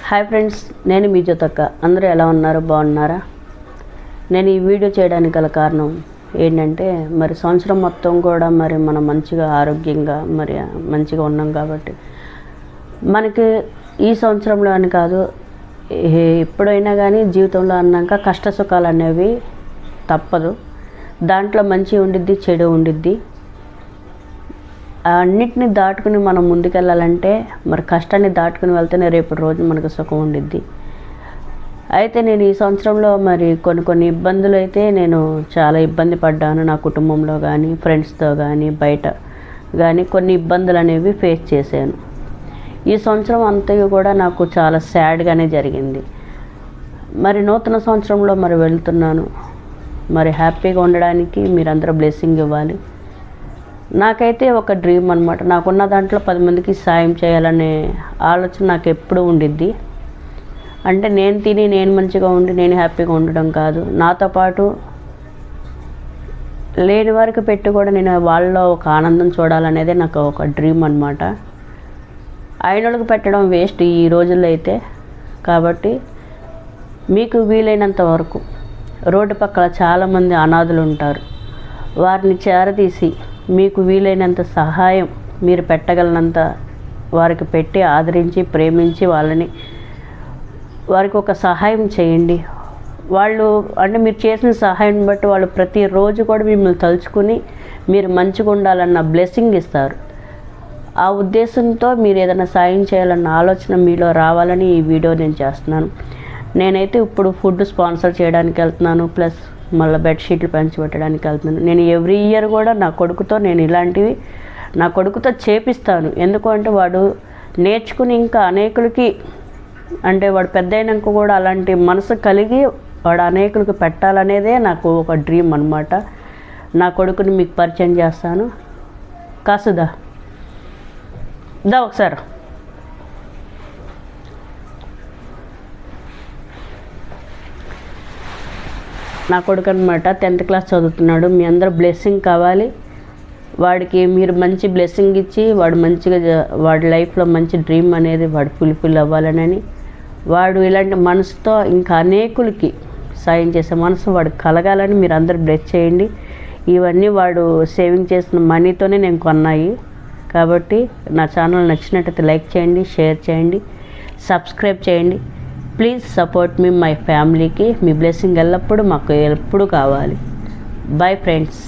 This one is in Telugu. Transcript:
హాయ్ ఫ్రెండ్స్, నేను మీ జ్యోతక్క. అందరూ ఎలా ఉన్నారు? బాగున్నారా? నేను ఈ వీడియో చేయడానికి గల కారణం ఏంటంటే, మరి సంవత్సరం మొత్తం కూడా మరి మనం మంచిగా ఆరోగ్యంగా మంచిగా ఉన్నాం కాబట్టి మనకి ఈ సంవత్సరంలో అని కాదు, ఎప్పుడైనా కానీ జీవితంలో అన్నాక కష్ట సుఖాలు అనేవి తప్పదు. దాంట్లో మంచి ఉండిద్ది, చెడు ఉండిద్ది. అన్నిటిని దాటుకుని మనం ముందుకెళ్ళాలంటే మరి కష్టాన్ని దాటుకుని వెళ్తేనే రేపటి రోజు మనకు సుఖం ఉండిద్ది. అయితే నేను ఈ సంవత్సరంలో మరి కొన్ని ఇబ్బందులు అయితే నేను చాలా ఇబ్బంది పడ్డాను. నా కుటుంబంలో కానీ, ఫ్రెండ్స్తో కానీ, బయట కానీ కొన్ని ఇబ్బందులు అనేవి ఫేస్ చేశాను. ఈ సంవత్సరం అంతయు కూడా నాకు చాలా సాడ్గానే జరిగింది. మరి నూతన సంవత్సరంలో మరి వెళ్తున్నాను. మరి హ్యాపీగా ఉండడానికి మీరందరూ బ్లెస్సింగ్ ఇవ్వాలి. నాకైతే ఒక డ్రీమ్ అనమాట. నాకున్న దాంట్లో 10 మందికి సాయం చేయాలనే ఆలోచన నాకు ఎప్పుడూ ఉండిద్ది. అంటే నేను తిని నేను మంచిగా ఉండి నేను హ్యాపీగా ఉండడం కాదు, నాతో పాటు లేని వారికి పెట్టి కూడా నేను వాళ్ళలో ఒక ఆనందం చూడాలనేదే నాకు ఒక డ్రీమ్ అనమాట. అయినోళ్ళకి పెట్టడం వేస్ట్ ఈ రోజుల్లో అయితే. కాబట్టి మీకు వీలైనంత వరకు రోడ్డు పక్కల చాలామంది అనాథులు ఉంటారు. వారిని చేరదీసి మీకు వీలైనంత సహాయం మీరు పెట్టగలనంత వారికి పెట్టి ఆదరించి ప్రేమించి వారికి ఒక సహాయం చేయండి. వాళ్ళు అంటే మీరు చేసిన సహాయం బట్టి వాళ్ళు ప్రతిరోజు కూడా మిమ్మల్ని తలుచుకుని మీరు మంచిగా ఉండాలన్న బ్లెస్సింగ్ ఇస్తారు. ఆ ఉద్దేశంతో మీరు ఏదైనా సాయం చేయాలన్న ఆలోచన మీలో రావాలని ఈ వీడియో నేను చేస్తున్నాను. నేనైతే ఇప్పుడు ఫుడ్ స్పాన్సర్ చేయడానికి వెళ్తున్నాను, ప్లస్ మళ్ళీ బెడ్షీట్లు పంచిపెట్టడానికి వెళ్తున్నాను. నేను ఎవ్రీ ఇయర్ కూడా నా కొడుకుతో నేను ఇలాంటివి నా కొడుకుతో చేపిస్తాను. ఎందుకంటే వాడు నేర్చుకుని ఇంకా అనేకులకి, అంటే వాడు పెద్ద అయినాక కూడా అలాంటి మనసు కలిగి వాడు అనేకులకి పెట్టాలనేదే నాకు ఒక డ్రీమ్ అనమాట. నా కొడుకుని మీకు పరిచయం చేస్తాను. కాసుదా ఒకసారి నా కొడుకు అనమాట, 10th క్లాస్ చదువుతున్నాడు. మీ అందరూ బ్లెస్సింగ్ కావాలి వాడికి. మీరు మంచి బ్లెస్సింగ్ ఇచ్చి వాడు మంచిగా వాడి లైఫ్లో మంచి డ్రీమ్ అనేది వాడు ఫుల్ఫిల్ అవ్వాలనని, వాడు ఇలాంటి మనసుతో ఇంకా అనేకులకి సాయం చేసే మనసు వాడు కలగాలని మీరు అందరూ బ్లెస్ చేయండి. ఇవన్నీ వాడు సేవింగ్ చేసిన మనీతోనే నేను కొన్నాయి. కాబట్టి నా ఛానల్ నచ్చినట్టయితే లైక్ చేయండి, షేర్ చేయండి, సబ్స్క్రైబ్ చేయండి. ప్లీజ్ సపోర్ట్ మీ, మై ఫ్యామిలీకి. మీ బ్లెస్సింగ్ ఎల్లప్పుడూ మాకు ఎప్పుడు కావాలి. Bye friends.